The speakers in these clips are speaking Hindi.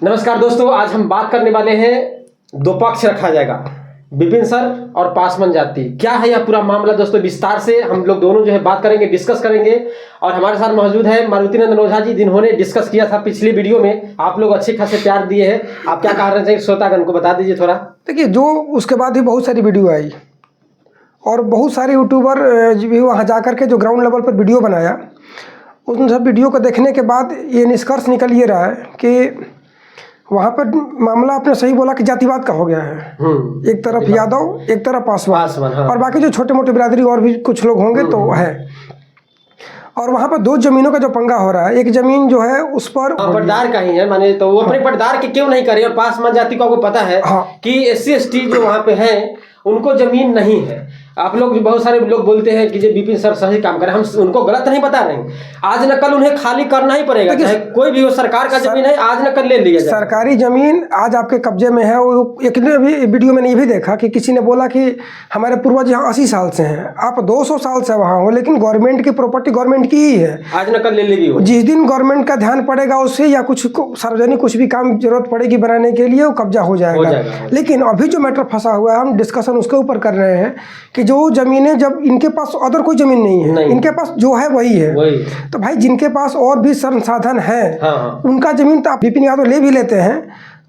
नमस्कार दोस्तों, आज हम बात करने वाले हैं। दो पक्ष रखा जाएगा, विपिन सर और पासवान जाति। क्या है यह पूरा मामला दोस्तों, विस्तार से हम लोग दोनों जो है बात करेंगे, डिस्कस करेंगे। और हमारे साथ मौजूद है मारुति नंदन ओझा जी, जिन्होंने डिस्कस किया था पिछली वीडियो में। आप लोग अच्छे खासे प्यार दिए हैं। आप क्या कहना चाहिए श्रोतागण को, बता दीजिए थोड़ा। देखिए, जो उसके बाद भी बहुत सारी वीडियो आई और बहुत सारे यूट्यूबर भी वहाँ जा कर के जो ग्राउंड लेवल पर वीडियो बनाया, उन सब वीडियो को देखने के बाद ये निष्कर्ष निकल ये रहा है कि वहाँ पर मामला आपने सही बोला कि जातिवाद का हो गया है। एक तरफ यादव, एक तरफ पासवान, हाँ। और बाकी जो छोटे मोटे बिरादरी और भी कुछ लोग होंगे तो है। और वहाँ पर दो जमीनों का जो पंगा हो रहा है, एक जमीन जो है उस पर पटदार का ही है, माने तो वो अपने पटदार के क्यों नहीं करे। और पासवान जाति को आपको पता है कि SC/ST जो वहाँ पे है उनको जमीन नहीं है। आप लोग बहुत सारे लोग बोलते हैं कि जो विपिन सर सही काम करें, हम उनको गलत नहीं बता रहे हैं। आज न कल उन्हें खाली करना ही पड़ेगा, चाहे कोई भी हो। सरकार का जमीन है, आज न कल ले लिया जाए। सरकारी जमीन आज आपके कब्जे में है। वो एक ने भी वीडियो में ये भी देखा कि किसी ने बोला कि हमारे पूर्वज यहाँ 80 साल से हैं, आप 200 साल से वहाँ हो, लेकिन गवर्नमेंट की प्रॉपर्टी गवर्नमेंट की ही है। आज न कल ले लेगी वो। जिस दिन गवर्नमेंट का ध्यान पड़ेगा उससे, या कुछ सार्वजनिक कुछ भी काम जरूरत पड़ेगी बनाने के लिए, वो कब्जा हो जाएगा। लेकिन अभी जो मैटर फंसा हुआ है, हम डिस्कशन उसके ऊपर कर रहे हैं कि जो जमीनें, जब इनके पास अदर कोई जमीन नहीं है, इनके पास जो है वही है। तो भाई जिनके पास और भी संसाधन है, उनका जमीन तो आप विपिन यादव ले भी लेते हैं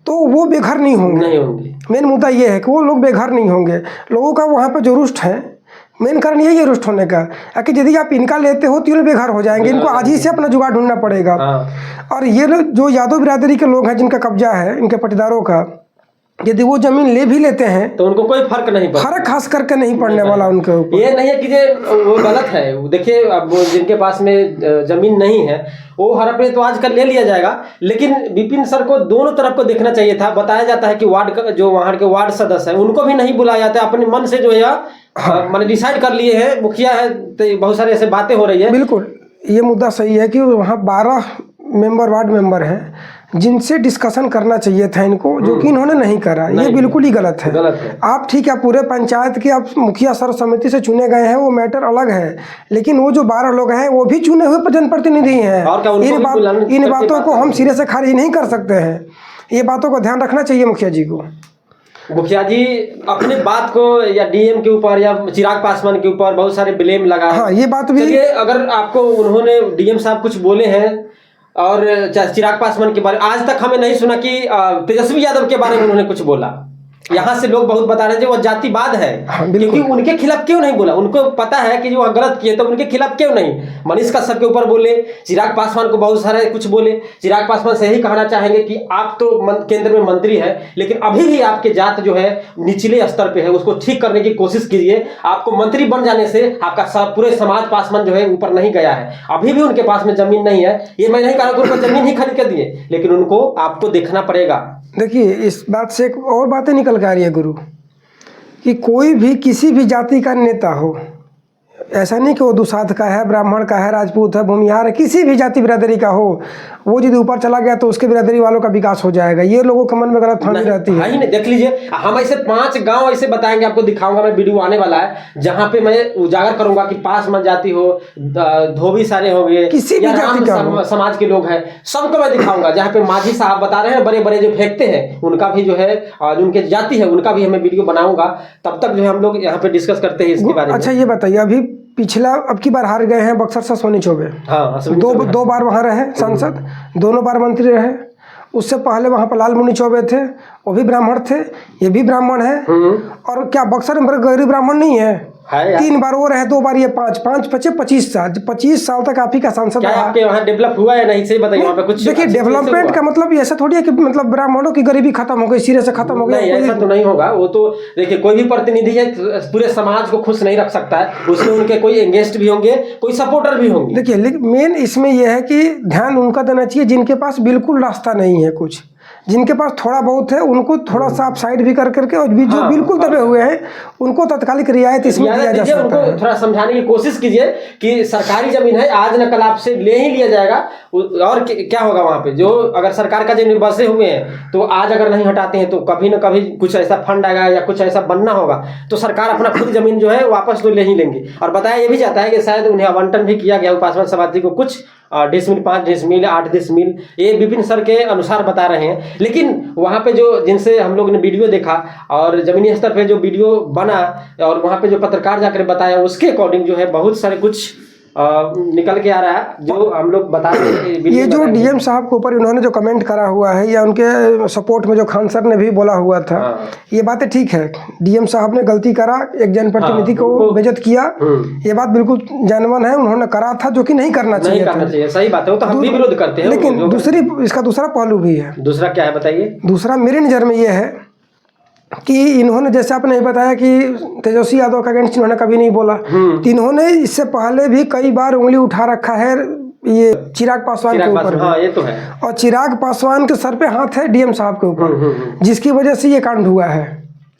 तो वो बेघर नहीं होंगे। मेन मुद्दा ये है कि वो लोग बेघर नहीं होंगे। लोगों का वहाँ पे जो रुष्ट है, मेन कारण यही है रुष्ट होने का, कि यदि आप इनका लेते हो तो ये बेघर हो जाएंगे। इनको आज ही से अपना जुगाड़ ढूंढना पड़ेगा। और ये लोग जो यादव बिरादरी के लोग हैं, जिनका कब्जा है, इनके पटीदारों का, यदि वो जमीन ले भी लेते हैं तो उनको कोई फर्क नहीं पड़ता। फर्क खास करके नहीं पड़ने वाला उनके ऊपर। ये नहीं है कि वो गलत है। देखिए, अब जिनके पास में जमीन नहीं है वो हड़प तो आजकल ले लिया जाएगा। लेकिन विपिन सर को दोनों तरफ को देखना चाहिए था। बताया जाता है कि वार्ड का जो वहाँ के वार्ड सदस्य है उनको भी नहीं बुलाया जाता। अपने मन से जो है मैंने डिसाइड कर लिए है, मुखिया है, तो बहुत सारी ऐसे बातें हो रही है। बिल्कुल, ये मुद्दा सही है कि वहाँ 12 वार्ड मेंबर हैं जिनसे डिस्कशन करना चाहिए था इनको, जो कि इन्होंने नहीं करा। ये बिल्कुल ही गलत है। आप ठीक है, पूरे पंचायत के आप मुखिया सर्वसम्मति से चुने गए हैं, वो मैटर अलग है। लेकिन वो जो 12 लोग हैं वो भी चुने हुए जनप्रतिनिधि हैं। इन बातों को हम सिरे से खारिज नहीं कर सकते हैं। ये बातों को ध्यान रखना चाहिए मुखिया जी को। मुखिया जी अपनी बात को या DM के ऊपर या चिराग पासवान के ऊपर बहुत सारे ब्लेम लगा। हाँ, ये बात भी। अगर आपको उन्होंने DM साहब कुछ बोले हैं और चिराग पासवान के बारे में, आज तक हमें नहीं सुना कि तेजस्वी यादव के बारे में उन्होंने कुछ बोला। यहाँ से लोग बहुत बता रहे हैं वो जातिवाद है। क्योंकि उनके खिलाफ क्यों नहीं बोला? उनको पता है कि जो गलत किए, तो उनके खिलाफ क्यों नहीं? मनीष कश्यप के ऊपर बोले, चिराग पासवान को बहुत सारे कुछ बोले। चिराग पासवान से यही कहना चाहेंगे कि आप तो केंद्र में मंत्री है, लेकिन अभी भी आपके जात जो है निचले स्तर पे है, उसको ठीक करने की कोशिश कीजिए। आपको मंत्री बन जाने से आपका पूरे समाज पासवान जो है ऊपर नहीं गया है। अभी भी उनके पास में जमीन नहीं है। ये मैं नहीं कह रहा कि उनको जमीन ही खरीद के दिए, लेकिन उनको आपको देखना पड़ेगा। देखिए, इस बात से एक और बातें निकल के आ रही है गुरु, कि कोई भी किसी भी जाति का नेता हो, ऐसा नहीं कि वो दुसाध का है, ब्राह्मण का है, राजपूत है, भूमिहार है, किसी भी जाति बिरादरी का हो, वो यदि ऊपर चला गया तो उसके बिरादरी वालों का विकास हो जाएगा। ये लोगों के मन में गलतफहमी रहती है। नहीं, देख लीजिए, हम ऐसे 5 गांव ऐसे बताएंगे, आपको दिखाऊंगा। मैं वीडियो आने वाला है जहां पे मैं उजागर करूंगा कि पासवान जाति हो, धोबी सारे हो गए, किसी भी जाति का समाज के लोग हैं, सबको मैं दिखाऊंगा। जहाँ पे माझी साहब बता रहे हैं बड़े बड़े जो फेंकते हैं, उनका भी जो है, उनके जाति है, उनका भी हमें वीडियो बनाऊंगा। तब तक जो है हम लोग यहाँ पे डिस्कस करते हैं इसके बारे में। अच्छा, ये बताइए, अभी पिछला अब की बार हार गए हैं बक्सर से सोनी चौबे। हाँ, दो बार वहाँ रहे सांसद, दोनों बार मंत्री रहे। उससे पहले वहाँ पर लाल मुनि चौबे थे, वो भी ब्राह्मण थे, ये भी ब्राह्मण है। और क्या बक्सर में गरीब ब्राह्मण नहीं है? 3 बार वो रहे, 2 बार ये, 25 साल 25 साल तक आप ही का सांसद रहा। आपके वहाँ डेवलप हुआ है नहीं? सही बताइए वहाँ पे कुछ। देखिए, डेवलपमेंट का मतलब ऐसा थोड़ी है कि मतलब ब्राह्मणों की गरीबी खत्म हो गई, सिरे से खत्म हो गई। ऐसा तो नहीं होगा। वो तो देखिए, कोई भी प्रतिनिधि है पूरे समाज को खुश नहीं रख सकता है। उसमें उनके कोई एंगेस्ट भी होंगे, कोई सपोर्टर भी होंगे। देखिए, मेन इसमें यह है कि ध्यान उनका देना चाहिए जिनके पास बिल्कुल रास्ता नहीं है। कुछ जिनके पास थोड़ा बहुत है उनको थोड़ा सा आप साइड भी कर करके, और भी जो बिल्कुल दबे हुए हैं उनको तत्कालिक रियायत इसमें दिया जा सकता है। उनको थोड़ा समझाने की कोशिश कीजिए कि सरकारी जमीन है, आज न कल आपसे ले ही लिया जाएगा। और क्या होगा वहाँ पे? जो अगर सरकार का जमीन बसे हुए हैं तो आज अगर नहीं हटाते हैं तो कभी न कभी कुछ ऐसा फंड आएगा या कुछ ऐसा बनना होगा, तो सरकार अपना खुद जमीन जो है वापस तो ले ही लेंगे। और बताया ये भी जाता है कि शायद उन्हें आवंटन भी किया गया पासवान समाज को कुछ डेसिमिल, 5 डेसिमिल, 8 डेसिमिल, ये विपिन सर के अनुसार बता रहे हैं। लेकिन वहाँ पे जो जिनसे हम लोग ने वीडियो देखा और जमीनी स्तर पे जो वीडियो बना और वहाँ पे जो पत्रकार जाकर बताया, उसके अकॉर्डिंग जो है बहुत सारे कुछ निकल के आ रहा है जो हम लोग बता रहे हैं। ये जो डीएम साहब के ऊपर इन्होंने जो कमेंट करा हुआ है या उनके सपोर्ट में जो खान सर ने भी बोला हुआ था, ये बातें ठीक है। डीएम साहब ने गलती करा, एक जनप्रतिनिधि को बेइज्जत किया, ये बात बिल्कुल जेन्युइन है, उन्होंने करा था जो कि नहीं करना चाहिए था। सही बात है, वो तो हम भी विरोध करते हैं। लेकिन इसका दूसरा पहलू भी है। दूसरा क्या है बताइए? दूसरा मेरी नज़र में ये है कि इन्होंने, जैसे आपने बताया कि तेजस्वी यादव का अगेंस्ट इन्होंने कभी नहीं बोला, तो इन्होंने इससे पहले भी कई बार उंगली उठा रखा है ये चिराग पासवान के ऊपर। हाँ, ये तो है। और चिराग पासवान के सर पे हाथ है डीएम साहब के ऊपर, जिसकी वजह से ये कांड हुआ है।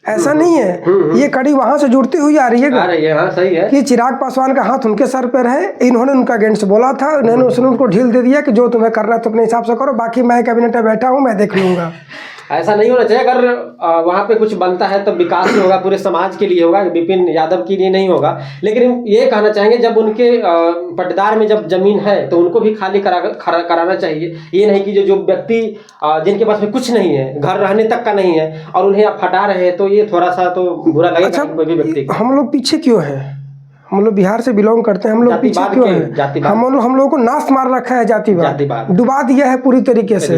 ऐसा नहीं है, ये कड़ी वहां से जुड़ती हुई आ रही है। हाँ, सही है कि चिराग पासवान का हाथ उनके सर पर है, इन्होंने उनका अगेंस्ट बोला था, उसने उनको ढील दे दिया कि जो तुम्हें करना है तो अपने हिसाब से करो, बाकी मैं कैबिनेट में बैठा हूँ, मैं देख लूंगा। ऐसा नहीं होना चाहिए। अगर वहाँ पे कुछ बनता है तो विकास ही होगा, पूरे समाज के लिए होगा, विपिन यादव के लिए नहीं होगा। लेकिन ये कहना चाहेंगे जब उनके पट्टेदार में जब जमीन है तो उनको भी खाली कराना चाहिए। ये नहीं कि जो व्यक्ति जिनके पास में कुछ नहीं है, घर रहने तक का नहीं है और उन्हें आप हटा रहे हैं, तो ये थोड़ा सा तो बुरा लगेगा। अच्छा, कोई भी व्यक्ति हम लोग पीछे क्यों है? हम लोग बिहार से बिलोंग करते हैं, हम लोग पीछे क्यों हैं? हम लोगों को नाश मार रखा है जातिवाद, डुबा दिया है पूरी तरीके से।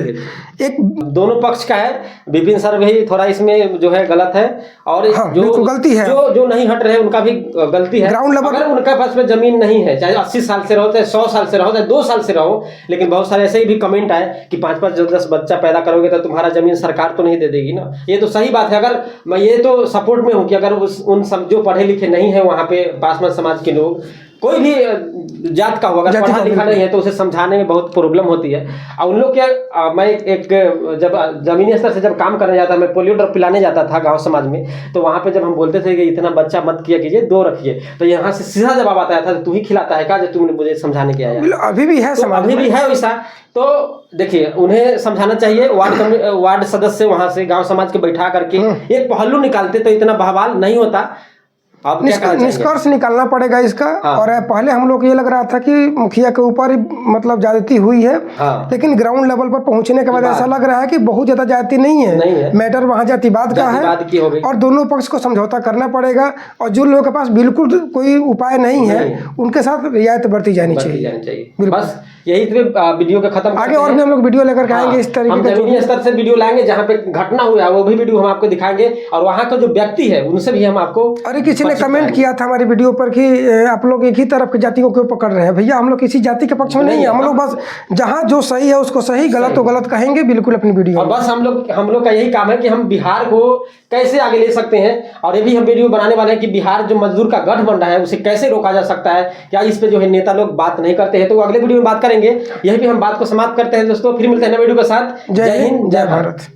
एक दोनों पक्ष का है, विपिन सर भी थोड़ा इसमें जो है गलत है और जो गलती है, जो नहीं हट रहे उनका भी गलती है। ग्राउंड लेवल अगर उनका पास में जमीन नहीं है, चाहे 80 साल से रहो, चाहे 100 साल से रहो, चाहे 2 साल से रहो, लेकिन बहुत सारे ऐसे ही भी कमेंट आए कि 5-5, 10-10 बच्चा पैदा करोगे तो तुम्हारा जमीन सरकार तो नहीं दे देगी ना। ये तो सही बात है। अगर मैं ये तो सपोर्ट में हूँ कि अगर उन सब जो पढ़े लिखे नहीं है वहाँ पे पासवान समाज के लोग, कोई भी जात का हो, अगर पढ़ा लिखा नहीं है तो उसे समझाने में बहुत प्रॉब्लम होती है। और उन लोग के मैं एक जब जमीनी स्तर से जब काम करने जाता, मैं पोलियो ड्रॉप पिलाने जाता था गांव समाज में, तो वहाँ पे जब हम बोलते थे कि इतना बच्चा मत किया कीजिए, 2 रखिए, तो यहाँ से सीधा जवाब आता था, तू ही खिलाता है क्या जो तुमने मुझे समझाने के आया? अभी भी है, अभी भी है वैसा। तो देखिए, उन्हें समझाना चाहिए। वार्ड सदस्य वहाँ से गाँव समाज के बैठा करके एक पहलू निकालते तो इतना बहवाल नहीं होता। निष्कर्ष निकालना पड़ेगा इसका। और पहले हम लोग ये लग रहा था कि मुखिया के ऊपर मतलब ज्यादती हुई है, लेकिन ग्राउंड लेवल पर पहुंचने के बाद ऐसा लग रहा है कि बहुत ज्यादा ज्यादती नहीं है। मैटर वहाँ जातिवाद का है और दोनों पक्ष को समझौता करना पड़ेगा। और जो लोगों के पास बिल्कुल कोई उपाय नहीं है, उनके साथ रियायत बरती जानी चाहिए। बस यही वीडियो का खत्म। आगे और भी हम लोग वीडियो लेकर आएंगे इस तरीके का, जमीनी स्तर से वीडियो लाएंगे, जहाँ पे घटना हुआ है वो भी वीडियो हम आपको दिखाएंगे और वहाँ का जो व्यक्ति है उनसे भी हम आपको। अरे किसी ने कमेंट किया था हमारी वीडियो पर कि आप लोग एक ही तरफ की जाति को क्यों पकड़ रहे हैं? भैया, हम लोग किसी जाति के पक्ष में नहीं है। हम लोग बस जहाँ जो सही है उसको सही, गलत तो गलत कहेंगे बिल्कुल अपनी वीडियो। और बस हम लोग का यही काम है कि हम बिहार को कैसे आगे ले सकते हैं। और ये भी हम वीडियो बनाने वाले हैं कि बिहार जो मजदूर का गढ़ बन रहा है उसे कैसे रोका जा सकता है। क्या इस पे जो है नेता लोग बात नहीं करते हैं, तो अगले वीडियो में बात करेंगे। यही भी हम बात को समाप्त करते हैं दोस्तों। फिर मिलते हैं नए वीडियो के साथ। जय हिंद, जय भारत।